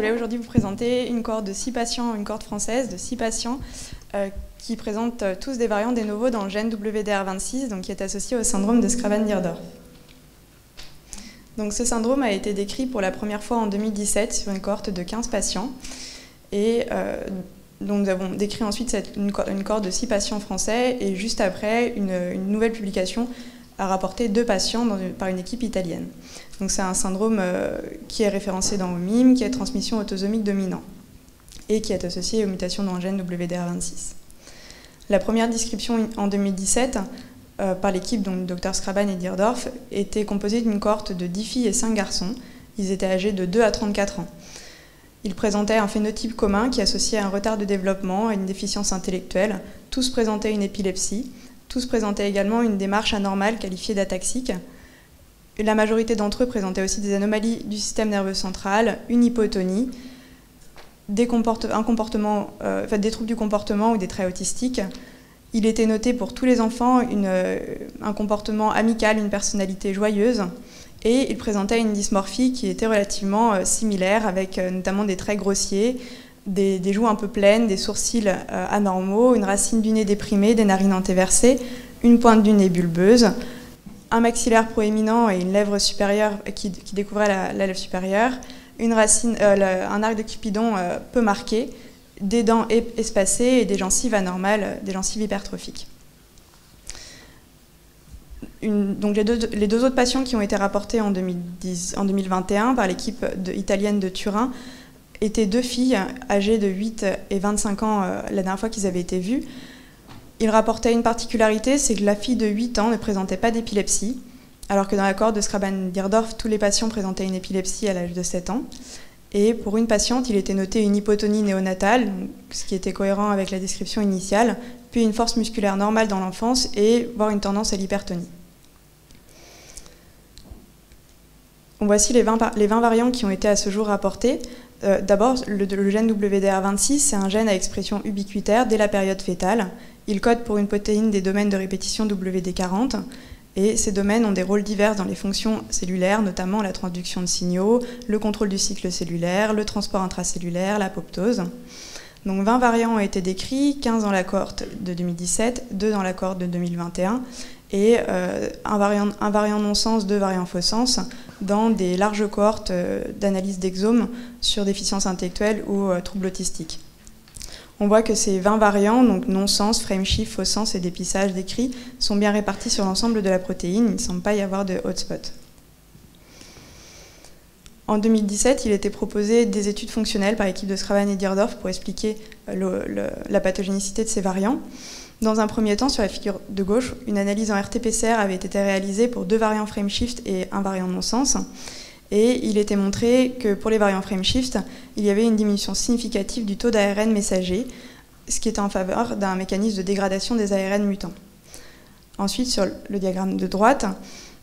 voulais aujourd'hui vous présenter une cohorte de 6 patients, une cohorte française de 6 patients qui présentent tous des variants de novo dans le gène WDR26, donc qui est associé au syndrome de Schraban-Dierdorf. Donc ce syndrome a été décrit pour la première fois en 2017 sur une cohorte de 15 patients. Et donc nous avons décrit ensuite une cohorte de 6 patients français et juste après une nouvelle publication a rapporté 2 patients par une équipe italienne. Donc c'est un syndrome qui est référencé dans OMIM, qui est transmission autosomique dominant et qui est associé aux mutations dans le gène WDR26. La première description en 2017 par l'équipe, donc Dr Schraban et Dierdorf, était composée d'une cohorte de 10 filles et 5 garçons. Ils étaient âgés de 2 à 34 ans. Ils présentaient un phénotype commun qui associait un retard de développement à une déficience intellectuelle. Tous présentaient une épilepsie. Tous présentaient également une démarche anormale qualifiée d'ataxique. La majorité d'entre eux présentaient aussi des anomalies du système nerveux central, une hypotonie, des troubles du comportement ou des traits autistiques. Il était noté pour tous les enfants un comportement amical, une personnalité joyeuse, et ils présentaient une dysmorphie qui était relativement similaire, avec notamment des traits grossiers, des joues un peu pleines, des sourcils anormaux, une racine du nez déprimée, des narines antéversées, une pointe du nez bulbeuse, un maxillaire proéminent et une lèvre supérieure qui découvrait la lèvre supérieure, un arc de Cupidon peu marqué, des dents espacées et des gencives anormales, des gencives hypertrophiques. Donc les deux autres patients qui ont été rapportés en 2021 par l'équipe italienne de Turin étaient 2 filles âgées de 8 et 25 ans la dernière fois qu'ils avaient été vues. Ils rapportaient une particularité, c'est que la fille de 8 ans ne présentait pas d'épilepsie, alors que dans la cohorte de Schraban-Dierdorf, tous les patients présentaient une épilepsie à l'âge de 7 ans. Et pour une patiente, il était noté une hypotonie néonatale, ce qui était cohérent avec la description initiale, puis une force musculaire normale dans l'enfance et voire une tendance à l'hypertonie. Voici les 20 variants qui ont été à ce jour rapportés. D'abord, le gène WDR26, c'est un gène à expression ubiquitaire dès la période fœtale. Il code pour une protéine des domaines de répétition WD40. Et ces domaines ont des rôles divers dans les fonctions cellulaires, notamment la transduction de signaux, le contrôle du cycle cellulaire, le transport intracellulaire, l'apoptose. Donc 20 variants ont été décrits, 15 dans la cohorte de 2017, 2 dans la cohorte de 2021, et un variant non-sens, 2 variants faux-sens, dans des larges cohortes d'analyse d'exomes sur déficience intellectuelle ou troubles autistiques. On voit que ces 20 variants, donc non-sens, frame-shift, faux-sens et dépistage décrits, sont bien répartis sur l'ensemble de la protéine. Il ne semble pas y avoir de hotspot. En 2017, il était proposé des études fonctionnelles par l'équipe de Schraban et Dierdorf pour expliquer la pathogénicité de ces variants. Dans un premier temps, sur la figure de gauche, une analyse en RT-PCR avait été réalisée pour 2 variants frame-shift et un variant non-sens. Et il était montré que pour les variants frame-shift, il y avait une diminution significative du taux d'ARN messager, ce qui était en faveur d'un mécanisme de dégradation des ARN mutants. Ensuite, sur le diagramme de droite,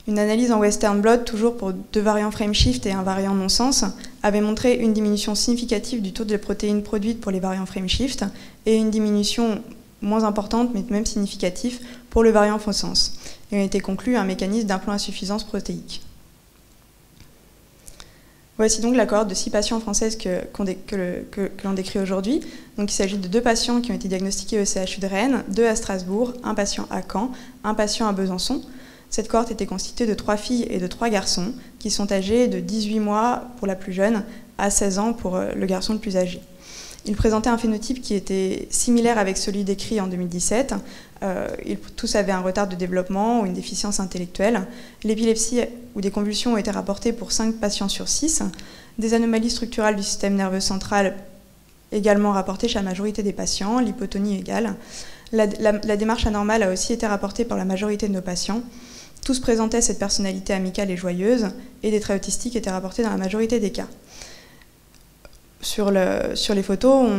une analyse en Western blot, toujours pour 2 variants frame-shift et un variant non-sens, avait montré une diminution significative du taux de protéines produites pour les variants frame-shift et une diminution moins importante, mais même significative, pour le variant faux-sens. Il a été conclu un mécanisme d'implant-insuffisance protéique. Voici donc la cohorte de 6 patients françaises que l'on décrit aujourd'hui. Donc, il s'agit de 2 patients qui ont été diagnostiqués au CHU de Rennes, 2 à Strasbourg, un patient à Caen, un patient à Besançon. Cette cohorte était constituée de 3 filles et de 3 garçons qui sont âgés de 18 mois pour la plus jeune à 16 ans pour le garçon le plus âgé. Ils présentaient un phénotype qui était similaire avec celui décrit en 2017. Tous avaient un retard de développement ou une déficience intellectuelle. L'épilepsie ou des convulsions ont été rapportées pour 5 patients sur 6. Des anomalies structurales du système nerveux central également rapportées chez la majorité des patients, l'hypotonie égale. La démarche anormale a aussi été rapportée par la majorité de nos patients. Tous présentaient cette personnalité amicale et joyeuse, et des traits autistiques étaient rapportés dans la majorité des cas. Sur les photos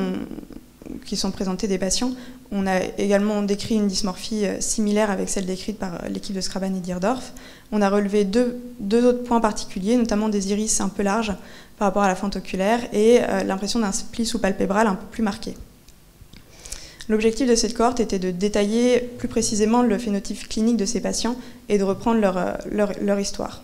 qui sont présentées des patients, on a également décrit une dysmorphie similaire avec celle décrite par l'équipe de Schraban et Dierdorf. On a relevé deux autres points particuliers, notamment des iris un peu larges par rapport à la fente oculaire et l'impression d'un pli sous-palpébral un peu plus marqué. L'objectif de cette cohorte était de détailler plus précisément le phénotype clinique de ces patients et de reprendre leur histoire.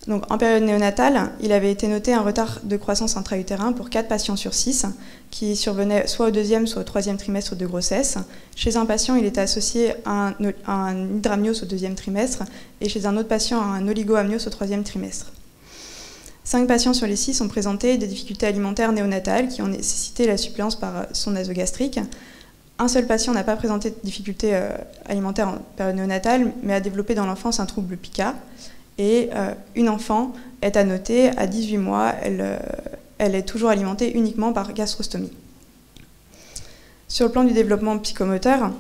Donc, en période néonatale, il avait été noté un retard de croissance intra-utérin pour 4 patients sur 6, qui survenait soit au 2e, soit au 3e trimestre de grossesse. Chez un patient, il était associé à un hydramnios au 2e trimestre, et chez un autre patient, à un oligoamnios au 3e trimestre. 5 patients sur les 6 ont présenté des difficultés alimentaires néonatales qui ont nécessité la suppléance par sonde nasogastrique. Un seul patient n'a pas présenté de difficultés alimentaires en période néonatale, mais a développé dans l'enfance un trouble pica. Et une enfant est à noter, à 18 mois, elle est toujours alimentée uniquement par gastrostomie. Sur le plan du développement psychomoteur,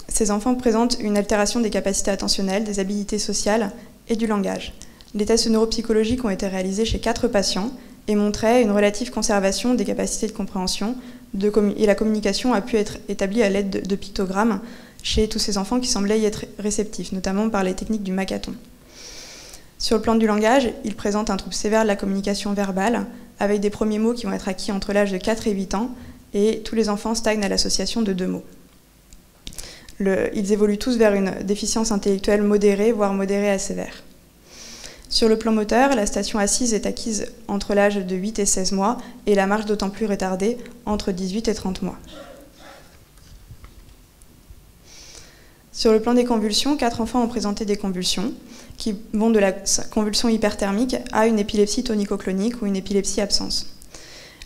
ces enfants présentent une altération des capacités attentionnelles, des habilités sociales et du langage. Les tests neuropsychologiques ont été réalisés chez 4 patients et montraient une relative conservation des capacités de compréhension et la communication a pu être établie à l'aide de pictogrammes chez tous ces enfants qui semblaient y être réceptifs, notamment par les techniques du Macathon. Sur le plan du langage, ils présentent un trouble sévère de la communication verbale, avec des premiers mots qui vont être acquis entre l'âge de 4 et 8 ans, et tous les enfants stagnent à l'association de 2 mots. Ils évoluent tous vers une déficience intellectuelle modérée, voire modérée à sévère. Sur le plan moteur, la station assise est acquise entre l'âge de 8 et 16 mois, et la marche d'autant plus retardée entre 18 et 30 mois. Sur le plan des convulsions, 4 enfants ont présenté des convulsions qui vont de la convulsion hyperthermique à une épilepsie tonico-clonique ou une épilepsie absence.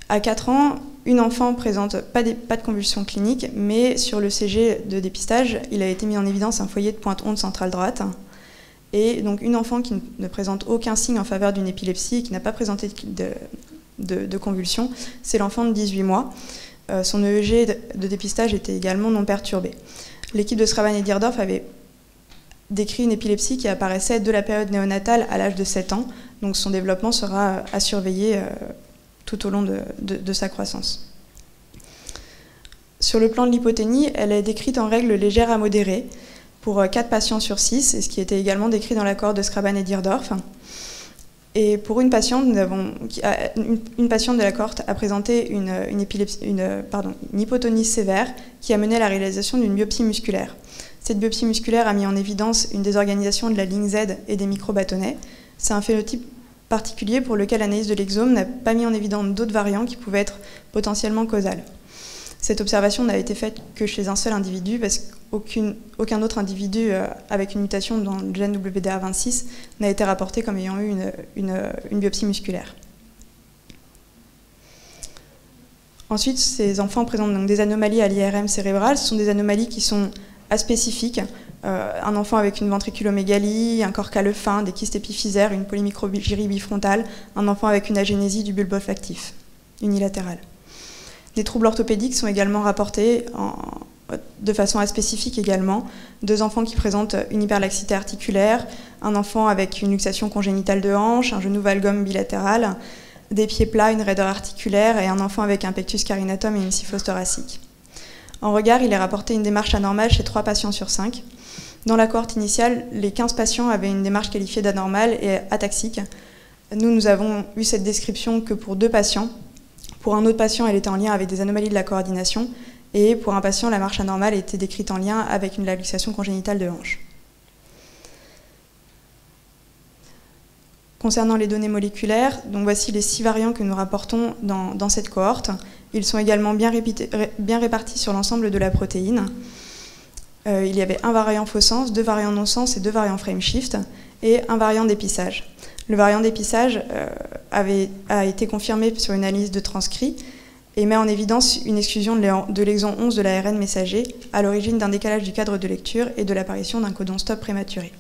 À 4 ans, une enfant présente pas de convulsions cliniques, mais sur le CG de dépistage, il a été mis en évidence un foyer de pointe onde centrale droite. Et donc une enfant qui ne présente aucun signe en faveur d'une épilepsie et qui n'a pas présenté de convulsions, c'est l'enfant de 18 mois. Son EEG de dépistage était également non perturbé. L'équipe de Sraban et Dierdorf avait décrit une épilepsie qui apparaissait de la période néonatale à l'âge de 7 ans, donc son développement sera à surveiller tout au long de sa croissance. Sur le plan de l'hypoténie, elle est décrite en règle légère à modérée pour 4 patients sur 6, et ce qui était également décrit dans l'accord de Sraban et Dierdorf. Et pour une patiente, une patiente de la cohorte a présenté une hypotonie sévère qui a mené à la réalisation d'une biopsie musculaire. Cette biopsie musculaire a mis en évidence une désorganisation de la ligne Z et des microbâtonnets. C'est un phénotype particulier pour lequel l'analyse de l'exome n'a pas mis en évidence d'autres variants qui pouvaient être potentiellement causales. Cette observation n'a été faite que chez un seul individu parce qu'aucun autre individu avec une mutation dans le gène WDR26 n'a été rapporté comme ayant eu une biopsie musculaire. Ensuite, ces enfants présentent donc des anomalies à l'IRM cérébrale. Ce sont des anomalies qui sont aspécifiques. Un enfant avec une ventriculomégalie, un corps calleux fin, des kystes épiphysaires, une polymicrogyrie bifrontale, un enfant avec une agénésie du bulbe olfactif unilatérale. Des troubles orthopédiques sont également rapportés de façon aspécifique également. 2 enfants qui présentent une hyperlaxité articulaire, un enfant avec une luxation congénitale de hanche, un genou valgum bilatéral, des pieds plats, une raideur articulaire et un enfant avec un pectus carinatum et une syphose thoracique. En regard, il est rapporté une démarche anormale chez 3 patients sur 5. Dans la cohorte initiale, les 15 patients avaient une démarche qualifiée d'anormale et ataxique. Nous avons eu cette description que pour 2 patients. Pour un autre patient, elle était en lien avec des anomalies de la coordination. Et pour un patient, la marche anormale était décrite en lien avec une luxation congénitale de hanche. Concernant les données moléculaires, donc voici les 6 variants que nous rapportons dans cette cohorte. Ils sont également bien répartis sur l'ensemble de la protéine. Il y avait un variant faux sens, 2 variants non sens et 2 variants frame shift, et un variant d'épissage. Le variant d'épissage a été confirmé sur une analyse de transcrit et met en évidence une exclusion de l'exon 11 de l'ARN messager à l'origine d'un décalage du cadre de lecture et de l'apparition d'un codon stop prématuré.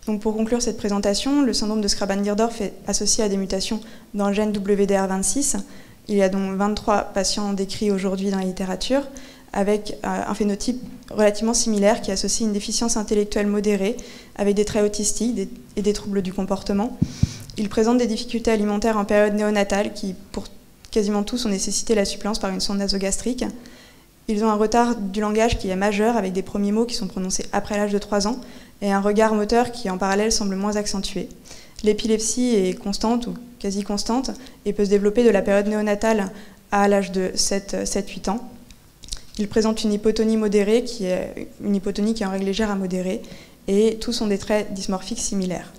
Donc pour conclure cette présentation, le syndrome de Sraban-Dierdorf est associé à des mutations dans le gène WDR26. Il y a donc 23 patients décrits aujourd'hui dans la littérature, avec un phénotype relativement similaire qui associe une déficience intellectuelle modérée avec des traits autistiques et des troubles du comportement. Ils présentent des difficultés alimentaires en période néonatale qui, pour quasiment tous, ont nécessité la suppléance par une sonde nasogastrique. Ils ont un retard du langage qui est majeur avec des premiers mots qui sont prononcés après l'âge de 3 ans et un regard moteur qui, en parallèle, semble moins accentué. L'épilepsie est constante ou quasi constante et peut se développer de la période néonatale à l'âge de 7-8 ans. Ils présentent une hypotonie modérée qui est une hypotonie qui est en règle légère à modérée et tous ont des traits dysmorphiques similaires.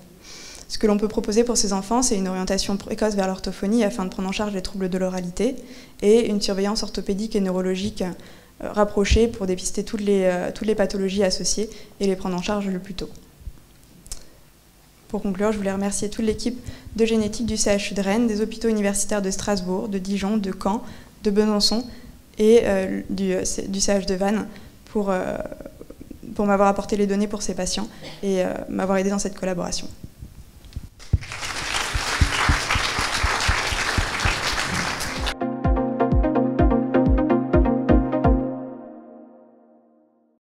Ce que l'on peut proposer pour ces enfants, c'est une orientation précoce vers l'orthophonie afin de prendre en charge les troubles de l'oralité et une surveillance orthopédique et neurologique rapprochée pour dépister toutes les pathologies associées et les prendre en charge le plus tôt. Pour conclure, je voulais remercier toute l'équipe de génétique du CHU de Rennes, des hôpitaux universitaires de Strasbourg, de Dijon, de Caen, de Besançon et du CH de Vannes pour m'avoir apporté les données pour ces patients et m'avoir aidé dans cette collaboration.